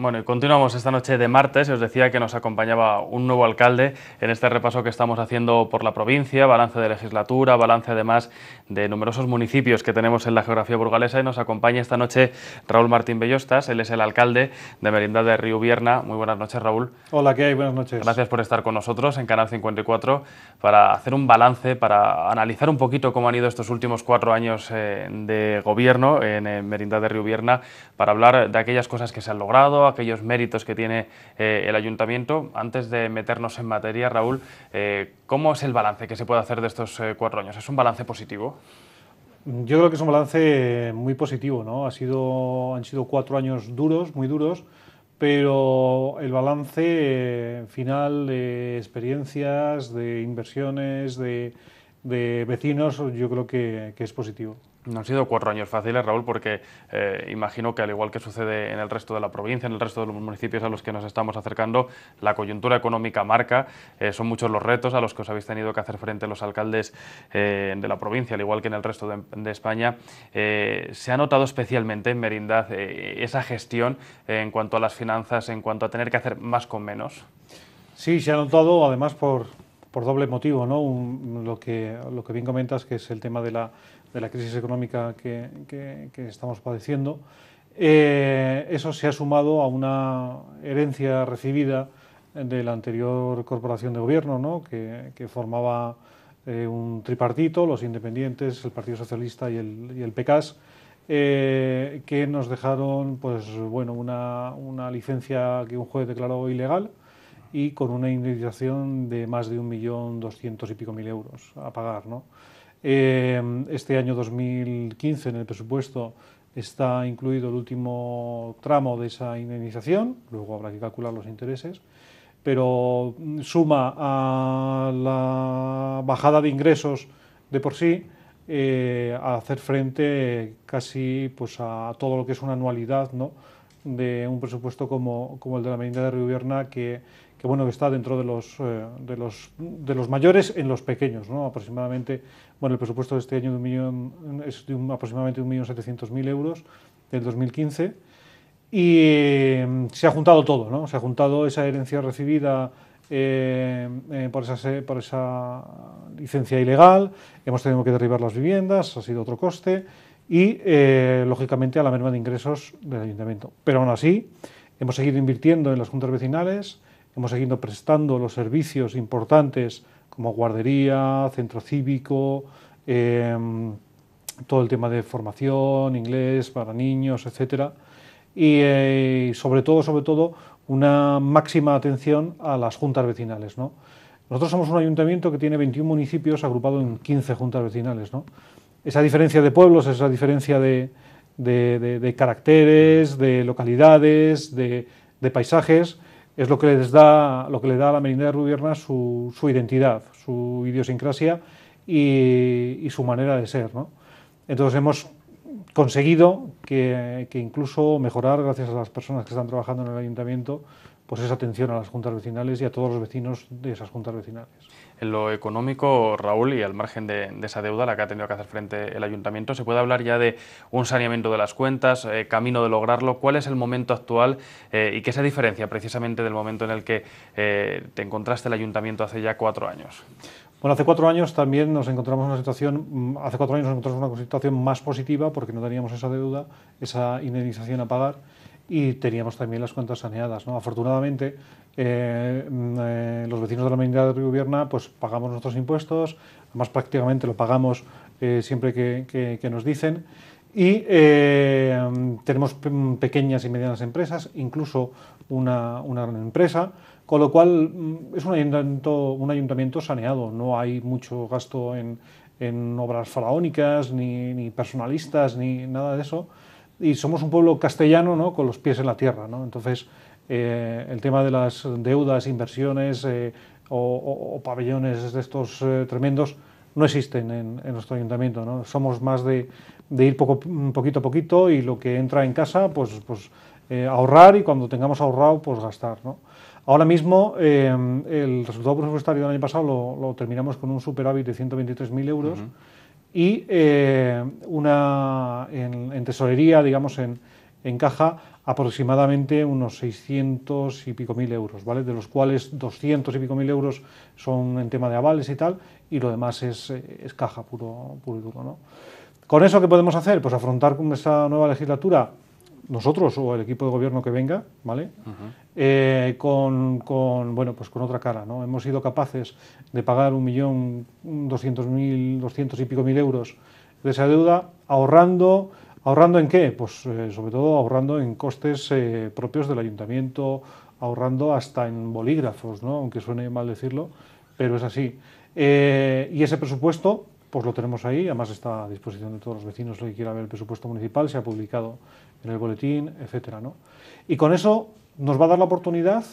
Bueno, y continuamos esta noche de martes. Os decía que nos acompañaba un nuevo alcalde en este repaso que estamos haciendo por la provincia, balance de legislatura, balance además de numerosos municipios que tenemos en la geografía burgalesa, y nos acompaña esta noche Raúl Martín Bellostas. Él es el alcalde de Merindad de Riubierna. Muy buenas noches, Raúl. Hola, ¿qué hay? Buenas noches. Gracias por estar con nosotros en Canal 54 para hacer un balance, para analizar un poquito cómo han ido estos últimos 4 años de gobierno en Merindad de Riubierna, para hablar de aquellas cosas que se han logrado, aquellos méritos que tiene el ayuntamiento. Antes de meternos en materia, Raúl, ¿cómo es el balance que se puede hacer de estos 4 años? ¿Es un balance positivo? Yo creo que es un balance muy positivo, ¿no? Han sido 4 años duros, muy duros, pero el balance final de experiencias, de inversiones, de vecinos, yo creo que es positivo. No han sido 4 años fáciles, Raúl, porque imagino que, al igual que sucede en el resto de la provincia, en el resto de los municipios a los que nos estamos acercando, la coyuntura económica marca. Son muchos los retos a los que os habéis tenido que hacer frente los alcaldes de la provincia, al igual que en el resto de España. ¿Se ha notado especialmente en Merindad esa gestión en cuanto a las finanzas, en cuanto a tener que hacer más con menos? Sí, se ha notado, además por doble motivo, ¿no? Lo que bien comentas, que es el tema de la crisis económica que estamos padeciendo. Eso se ha sumado a una herencia recibida de la anterior corporación de gobierno, ¿no? que formaba un tripartito, los independientes, el Partido Socialista y el PCAS, que nos dejaron pues, bueno, una licencia que un juez declaró ilegal, y con una indemnización de más de 1.200.000 y pico euros a pagar, ¿no? Este año 2015 en el presupuesto está incluido el último tramo de esa indemnización, luego habrá que calcular los intereses, pero suma a la bajada de ingresos de por sí, a hacer frente casi pues, a todo lo que es una anualidad, ¿no? De un presupuesto como el de la Merindad de Riubierna, que bueno, que está dentro de los mayores en los pequeños, ¿no? Aproximadamente, bueno, el presupuesto de este año es de aproximadamente 1.700.000 euros del 2015, y se ha juntado todo, ¿no? Se ha juntado esa herencia recibida por esa licencia ilegal, hemos tenido que derribar las viviendas, ha sido otro coste, y lógicamente a la merma de ingresos del ayuntamiento. Pero aún así, hemos seguido invirtiendo en las juntas vecinales, hemos seguido prestando los servicios importantes como guardería, centro cívico, todo el tema de formación, inglés para niños, etcétera, y sobre todo, una máxima atención a las juntas vecinales, ¿no? Nosotros somos un ayuntamiento que tiene 21 municipios agrupado en 15 juntas vecinales, ¿no? Esa diferencia de pueblos, esa diferencia de caracteres, de localidades, de paisajes, es lo que le da a la Merindad de Riubierna su identidad, su idiosincrasia y su manera de ser, ¿no? Entonces hemos conseguido que incluso mejorar, gracias a las personas que están trabajando en el ayuntamiento, pues esa atención a las juntas vecinales y a todos los vecinos de esas juntas vecinales. En lo económico, Raúl, y al margen de esa deuda a la que ha tenido que hacer frente el ayuntamiento, ¿se puede hablar ya de un saneamiento de las cuentas, camino de lograrlo? ¿Cuál es el momento actual y qué se diferencia precisamente del momento en el que te encontraste el ayuntamiento hace ya 4 años? Bueno, hace 4 años también nos encontramos en una situación más positiva, porque no teníamos esa deuda, esa indemnización a pagar, y teníamos también las cuentas saneadas, ¿no? Afortunadamente, los vecinos de la Merindad de Riubierna pues pagamos nuestros impuestos, además prácticamente lo pagamos siempre que nos dicen, y tenemos pequeñas y medianas empresas, incluso una gran empresa, con lo cual es un ayuntamiento saneado. No hay mucho gasto en obras faraónicas, ni personalistas, ni nada de eso, y somos un pueblo castellano, ¿no? Con los pies en la tierra, ¿no? Entonces el tema de las deudas, inversiones o pabellones de estos tremendos no existen en nuestro ayuntamiento, ¿no? Somos más de ir poquito a poquito, y lo que entra en casa pues ahorrar, y cuando tengamos ahorrado pues gastar, ¿no? Ahora mismo el resultado presupuestario del año pasado lo terminamos con un superávit de 123.000 euros, y en tesorería, digamos, en encaja aproximadamente unos 600 y pico mil euros, ¿vale? De los cuales 200 y pico mil euros son en tema de avales y tal, y lo demás es caja puro y duro, ¿no? ¿Con eso qué podemos hacer? Pues afrontar con esta nueva legislatura, nosotros o el equipo de gobierno que venga, ¿vale? Bueno, pues con otra cara, ¿no? Hemos sido capaces de pagar 1.200.000, 200 y pico mil euros de esa deuda, ahorrando ¿en qué? Pues sobre todo ahorrando en costes propios del ayuntamiento, ahorrando hasta en bolígrafos, ¿no? Aunque suene mal decirlo, pero es así. Y ese presupuesto, pues lo tenemos ahí, además está a disposición de todos los vecinos, el que quiera ver el presupuesto municipal, se ha publicado en el boletín, etcétera, ¿no? Y con eso nos va a dar la oportunidad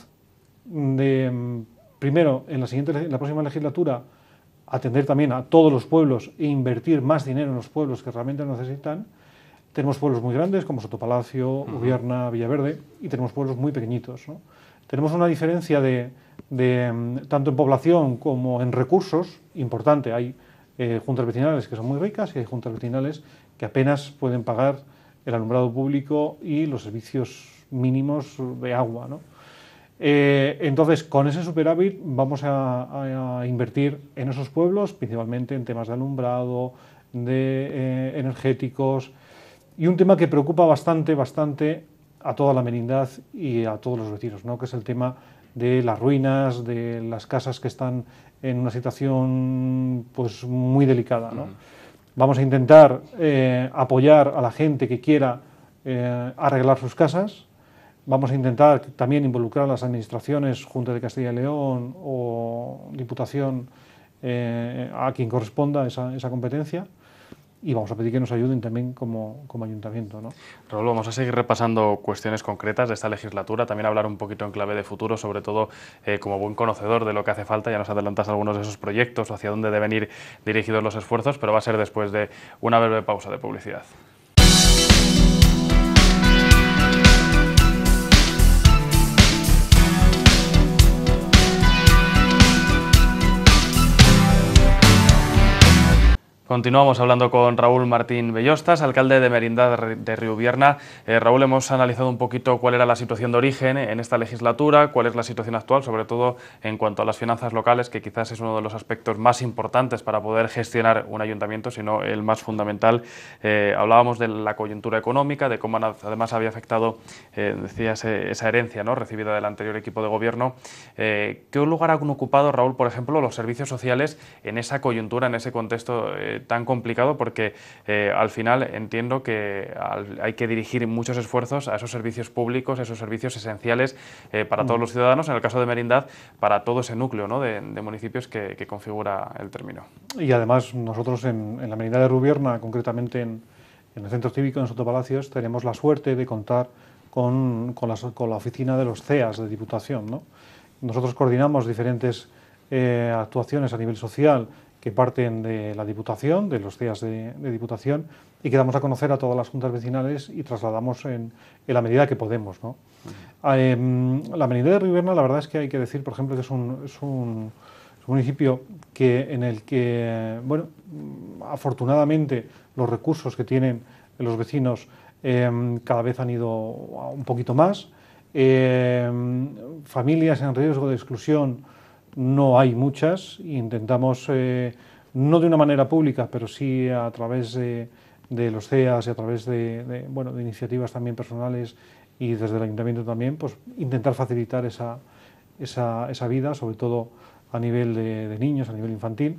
de, primero, en la próxima legislatura, atender también a todos los pueblos e invertir más dinero en los pueblos que realmente lo necesitan. Tenemos pueblos muy grandes como Sotopalacio, Ubierna, Villaverde, y tenemos pueblos muy pequeñitos, ¿no? Tenemos una diferencia tanto en población como en recursos importante. Hay juntas vecinales que son muy ricas y hay juntas vecinales que apenas pueden pagar el alumbrado público y los servicios mínimos de agua, ¿no? Entonces, con ese superávit vamos a invertir en esos pueblos, principalmente en temas de alumbrado, de energéticos, y un tema que preocupa bastante a toda la merindad y a todos los vecinos, ¿no? Que es el tema de las ruinas, de las casas que están en una situación pues muy delicada, ¿no? Vamos a intentar apoyar a la gente que quiera arreglar sus casas. Vamos a intentar también involucrar a las administraciones, Junta de Castilla y León o Diputación, a quien corresponda esa competencia. Y vamos a pedir que nos ayuden también como ayuntamiento, ¿no? Raúl, vamos a seguir repasando cuestiones concretas de esta legislatura, también hablar un poquito en clave de futuro, sobre todo como buen conocedor de lo que hace falta. Ya nos adelantas algunos de esos proyectos o hacia dónde deben ir dirigidos los esfuerzos, pero va a ser después de una breve pausa de publicidad. Continuamos hablando con Raúl Martín Bellostas, alcalde de Merindad de Riubierna. Raúl, hemos analizado un poquito cuál era la situación de origen en esta legislatura, cuál es la situación actual, sobre todo en cuanto a las finanzas locales, que quizás es uno de los aspectos más importantes para poder gestionar un ayuntamiento, si no el más fundamental. Hablábamos de la coyuntura económica, de cómo además había afectado, decías, esa herencia, ¿no?, recibida del anterior equipo de gobierno. ¿Qué lugar han ocupado, Raúl, por ejemplo, los servicios sociales en esa coyuntura, en ese contexto tan complicado? Porque al final entiendo que hay que dirigir muchos esfuerzos a esos servicios públicos, a esos servicios esenciales para todos los ciudadanos, en el caso de Merindad, para todo ese núcleo, ¿no?, de municipios que configura el término. Y además nosotros en la Merindad de Riubierna, concretamente en el Centro Cívico en Sotopalacios, tenemos la suerte de contar con la oficina de los CEAS de Diputación, ¿no? Nosotros coordinamos diferentes actuaciones a nivel social que parten de la Diputación, de los CEAS de Diputación, y que damos a conocer a todas las juntas vecinales y trasladamos en la medida que podemos, ¿no? La Merindad de Riubierna, la verdad es que hay que decir, por ejemplo, que es un municipio en el que, bueno, afortunadamente los recursos que tienen los vecinos cada vez han ido un poquito más. Familias en riesgo de exclusión no hay muchas, intentamos, no de una manera pública, pero sí a través de los CEAS y a través de iniciativas también personales y desde el ayuntamiento también, pues intentar facilitar esa vida, sobre todo a nivel de niños, a nivel infantil.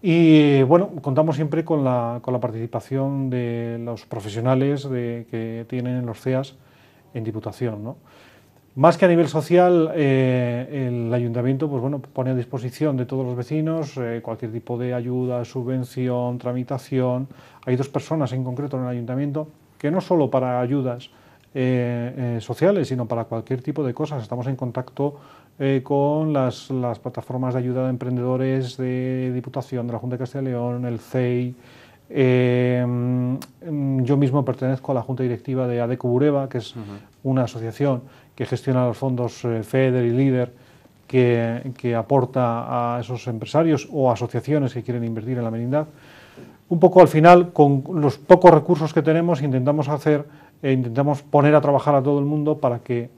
Y bueno, contamos siempre con la participación de los profesionales que tienen los CEAS en Diputación, ¿no? Más que a nivel social, el ayuntamiento pues bueno, pone a disposición de todos los vecinos cualquier tipo de ayuda, subvención, tramitación. Hay dos personas en concreto en el ayuntamiento que no solo para ayudas sociales, sino para cualquier tipo de cosas. Estamos en contacto con las plataformas de ayuda de emprendedores de Diputación, de la Junta de Castilla y León, el CEI. Yo mismo pertenezco a la Junta Directiva de ADECO Bureba, que es una asociación que gestiona los fondos FEDER y LEADER, que aporta a esos empresarios o asociaciones que quieren invertir en la merindad. Un poco al final, con los pocos recursos que tenemos, intentamos hacer intentamos poner a trabajar a todo el mundo para que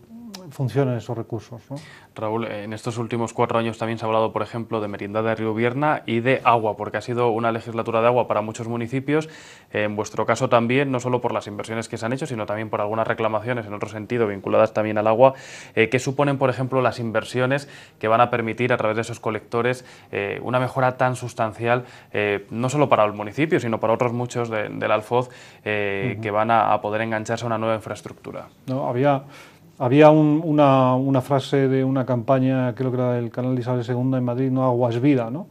funcionen esos recursos, ¿no? Raúl, en estos últimos 4 años también se ha hablado, por ejemplo, de Merindad de Río Vierna y de agua, porque ha sido una legislatura de agua para muchos municipios. En vuestro caso también, no solo por las inversiones que se han hecho, sino también por algunas reclamaciones en otro sentido vinculadas también al agua. ¿Qué suponen, por ejemplo, las inversiones que van a permitir a través de esos colectores una mejora tan sustancial, no solo para el municipio, sino para otros muchos del Alfoz que van a poder engancharse a una nueva infraestructura? No, había una frase de una campaña, creo que era del canal de Isabel II en Madrid, no, agua es vida, ¿no?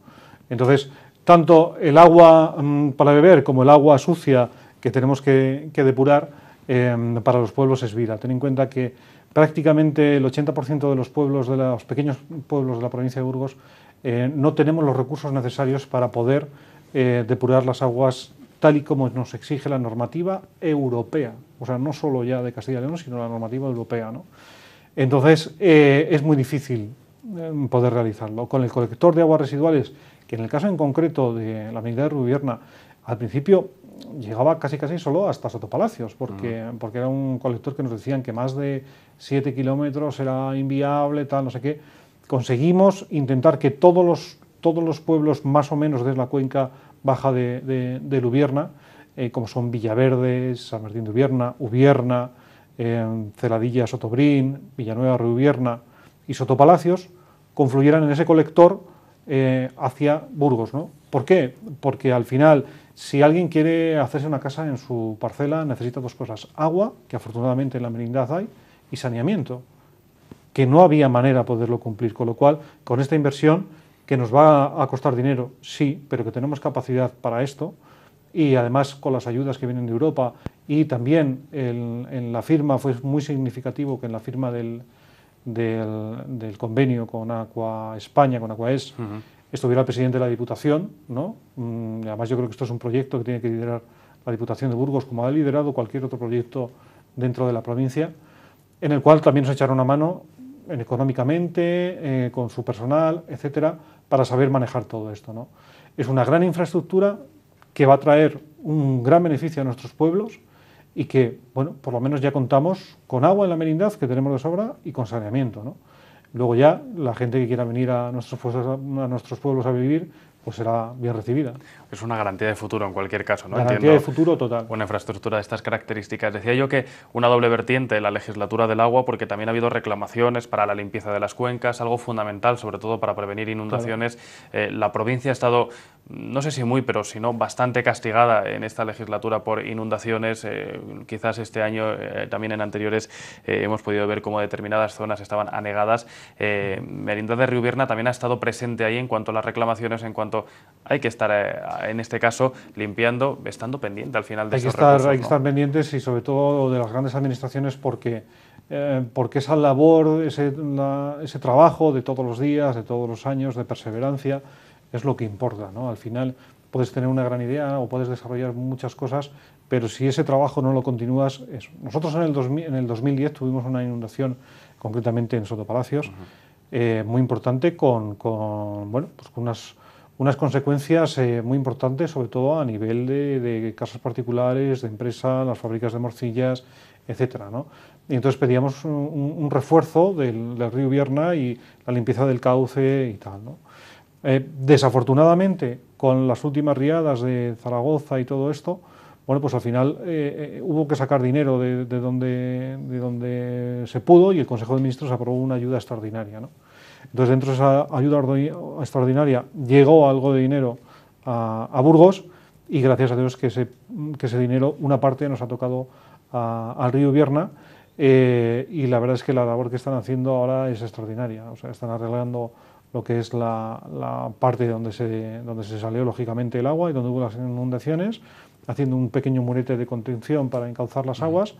Entonces, tanto el agua para beber como el agua sucia que tenemos que depurar, para los pueblos es vida. Ten en cuenta que prácticamente el 80% de los pueblos, de los pequeños pueblos de la provincia de Burgos, no tenemos los recursos necesarios para poder depurar las aguas tal y como nos exige la normativa europea, o sea, no solo ya de Castilla y León, sino la normativa europea, ¿no? Entonces, es muy difícil poder realizarlo. Con el colector de aguas residuales, que en el caso en concreto de la Merindad de Río Vierna, al principio llegaba casi solo hasta Sotopalacios, porque era un colector que nos decían que más de 7 kilómetros era inviable, tal, no sé qué. Conseguimos intentar que todos los pueblos más o menos de la cuenca baja de Lubierna, como son Villaverde, San Martín de Ubierna, Celadilla, Sotobrín, Villanueva, Reubierna y Sotopalacios, confluyeran en ese colector hacia Burgos, ¿no? ¿Por qué? Porque al final, si alguien quiere hacerse una casa en su parcela, necesita 2 cosas: agua, que afortunadamente en la Merindad hay, y saneamiento, que no había manera de poderlo cumplir, con lo cual, con esta inversión, que nos va a costar dinero, sí, pero que tenemos capacidad para esto, y además con las ayudas que vienen de Europa, y también en la firma fue muy significativo que en la firma del convenio con Aqua España, con Aquaes, estuviera el presidente de la Diputación, ¿no? Además yo creo que esto es un proyecto que tiene que liderar la Diputación de Burgos, como ha liderado cualquier otro proyecto dentro de la provincia, en el cual también nos echaron una mano económicamente, con su personal, etcétera, para saber manejar todo esto, ¿no? Es una gran infraestructura que va a traer un gran beneficio a nuestros pueblos y que, bueno, por lo menos ya contamos con agua en la Merindad, que tenemos de sobra, y con saneamiento, ¿no? Luego ya la gente que quiera venir a nuestros pueblos a vivir, pues será bien recibida. Es una garantía de futuro en cualquier caso, ¿no? Garantía de futuro total. Una infraestructura de estas características. Decía yo que una doble vertiente en la legislatura del agua, porque también ha habido reclamaciones para la limpieza de las cuencas, algo fundamental, sobre todo para prevenir inundaciones. Claro. La provincia ha estado, no sé si muy, pero si no bastante castigada en esta legislatura por inundaciones. Quizás este año, también en anteriores, hemos podido ver cómo determinadas zonas estaban anegadas. Merindad de Río Vierna también ha estado presente ahí en cuanto a las reclamaciones, en cuanto hay que estar, en este caso, limpiando, estando pendiente al final de esos recursos, ¿no? Hay que estar pendientes, y sobre todo de las grandes administraciones, porque esa labor, ese trabajo de todos los días, de todos los años, de perseverancia, es lo que importa, ¿no? Al final puedes tener una gran idea o puedes desarrollar muchas cosas, pero si ese trabajo no lo continúas, eso. Nosotros en el 2010 tuvimos una inundación, concretamente en Sotopalacios, muy importante, con unas consecuencias muy importantes, sobre todo a nivel de casas particulares, de empresas, las fábricas de morcillas, etcétera, ¿no? Y entonces pedíamos un refuerzo del río Vierna y la limpieza del cauce y tal, ¿no? Desafortunadamente, con las últimas riadas de Zaragoza y todo esto, bueno, pues al final hubo que sacar dinero de donde se pudo, y el Consejo de Ministros aprobó una ayuda extraordinaria, ¿no? Entonces, dentro de esa ayuda extraordinaria llegó algo de dinero a Burgos, y gracias a Dios que ese dinero, una parte, nos ha tocado al río Vierna, y la verdad es que la labor que están haciendo ahora es extraordinaria. O sea, están arreglando lo que es la parte donde se salió lógicamente el agua y donde hubo las inundaciones, haciendo un pequeño murete de contención para encauzar las aguas.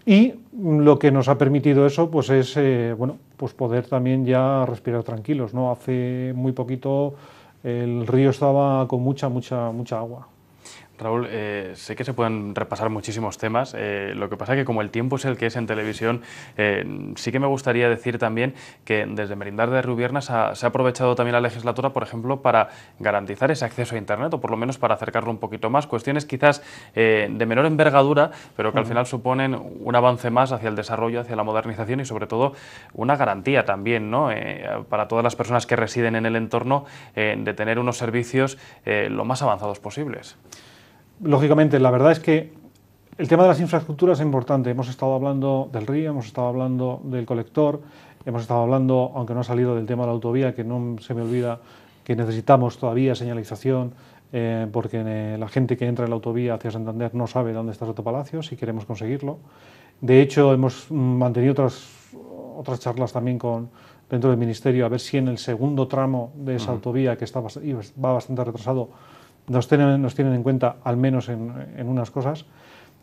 Y lo que nos ha permitido eso, pues es pues poder también ya respirar tranquilos, ¿no? Hace muy poquito el río estaba con mucha agua. Raúl, sé que se pueden repasar muchísimos temas, lo que pasa es que como el tiempo es el que es en televisión, sí que me gustaría decir también que desde Merindad de Riubierna se ha aprovechado también la legislatura, por ejemplo, para garantizar ese acceso a Internet, o por lo menos para acercarlo un poquito más, cuestiones quizás de menor envergadura, pero que al final suponen un avance más hacia el desarrollo, hacia la modernización y sobre todo una garantía también, ¿no? Para todas las personas que residen en el entorno, de tener unos servicios lo más avanzados posibles. Lógicamente, la verdad es que el tema de las infraestructuras es importante. Hemos estado hablando del río, hemos estado hablando del colector, hemos estado hablando, aunque no ha salido, del tema de la autovía, que no se me olvida que necesitamos todavía señalización, porque la gente que entra en la autovía hacia Santander no sabe dónde está Sotopalacios y queremos conseguirlo. De hecho, hemos mantenido otras charlas también dentro del Ministerio, a ver si en el segundo tramo de esa autovía, que va bastante retrasado, nos tienen en cuenta al menos en unas cosas,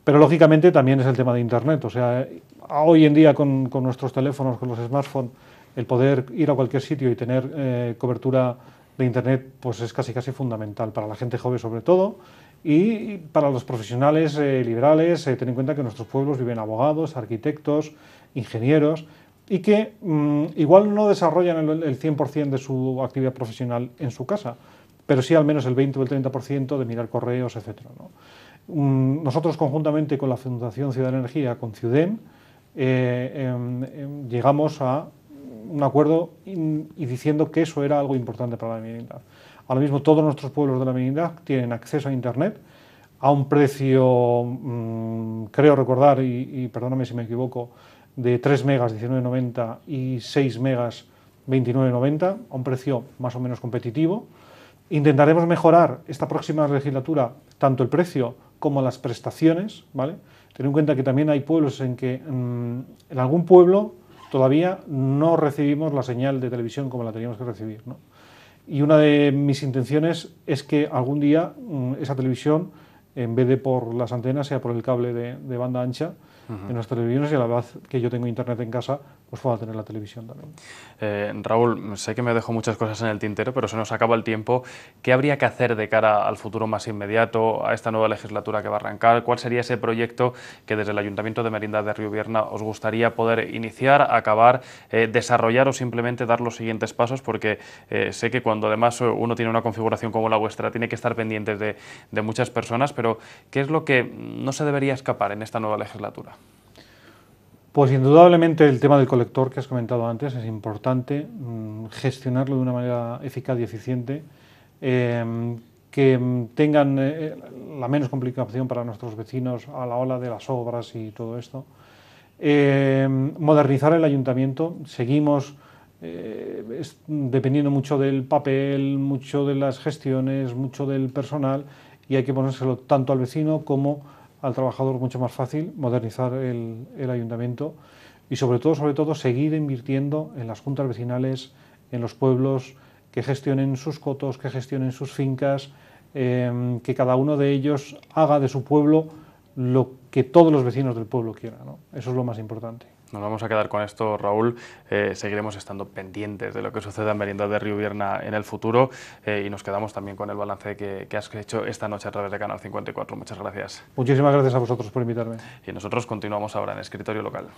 pero lógicamente también es el tema de Internet. O sea, hoy en día con nuestros teléfonos, con los smartphones, el poder ir a cualquier sitio y tener cobertura de Internet pues es casi fundamental para la gente joven sobre todo, y para los profesionales liberales. Ten en cuenta que en nuestros pueblos viven abogados, arquitectos, ingenieros, y que igual no desarrollan el 100% de su actividad profesional en su casa, pero sí al menos el 20 o el 30% de mirar correos, etc., ¿no? Nosotros, conjuntamente con la Fundación Ciudad de Energía, con Ciudem, llegamos a un acuerdo y diciendo que eso era algo importante para la Merindad. Ahora mismo todos nuestros pueblos de la Merindad tienen acceso a Internet a un precio, creo recordar, y perdóname si me equivoco, de 3 megas 19,90 y 6 megas 29,90, a un precio más o menos competitivo. Intentaremos mejorar esta próxima legislatura tanto el precio como las prestaciones, ¿vale? Ten en cuenta que también hay pueblos en que en algún pueblo todavía no recibimos la señal de televisión como la teníamos que recibir, ¿no? Y una de mis intenciones es que algún día esa televisión, en vez de por las antenas, sea por el cable de banda ancha en las televisiones, y a la vez que yo tengo Internet en casa, pues pueda tener la televisión también. Raúl, sé que me dejo muchas cosas en el tintero, pero se nos acaba el tiempo. ¿Qué habría que hacer de cara al futuro más inmediato, a esta nueva legislatura que va a arrancar? ¿Cuál sería ese proyecto que desde el Ayuntamiento de Merindad de Riubierna os gustaría poder iniciar, acabar, desarrollar o simplemente dar los siguientes pasos? Porque sé que cuando además uno tiene una configuración como la vuestra, tiene que estar pendiente de muchas personas, pero ¿qué es lo que no se debería escapar en esta nueva legislatura? Pues indudablemente el tema del colector que has comentado antes es importante, gestionarlo de una manera eficaz y eficiente, que tengan la menos complicación para nuestros vecinos a la hora de las obras y todo esto. Modernizar el ayuntamiento, seguimos dependiendo mucho del papel, mucho de las gestiones, mucho del personal, y hay que ponérselo tanto al vecino como al trabajador mucho más fácil, modernizar el ayuntamiento y sobre todo seguir invirtiendo en las juntas vecinales, en los pueblos, que gestionen sus cotos, que gestionen sus fincas, que cada uno de ellos haga de su pueblo lo que todos los vecinos del pueblo quieran, ¿no? Eso es lo más importante. Nos vamos a quedar con esto, Raúl. Seguiremos estando pendientes de lo que suceda en Merindad de Riubierna en el futuro, y nos quedamos también con el balance que has hecho esta noche a través de Canal 54. Muchas gracias. Muchísimas gracias a vosotros por invitarme. Y nosotros continuamos ahora en Escritorio Local.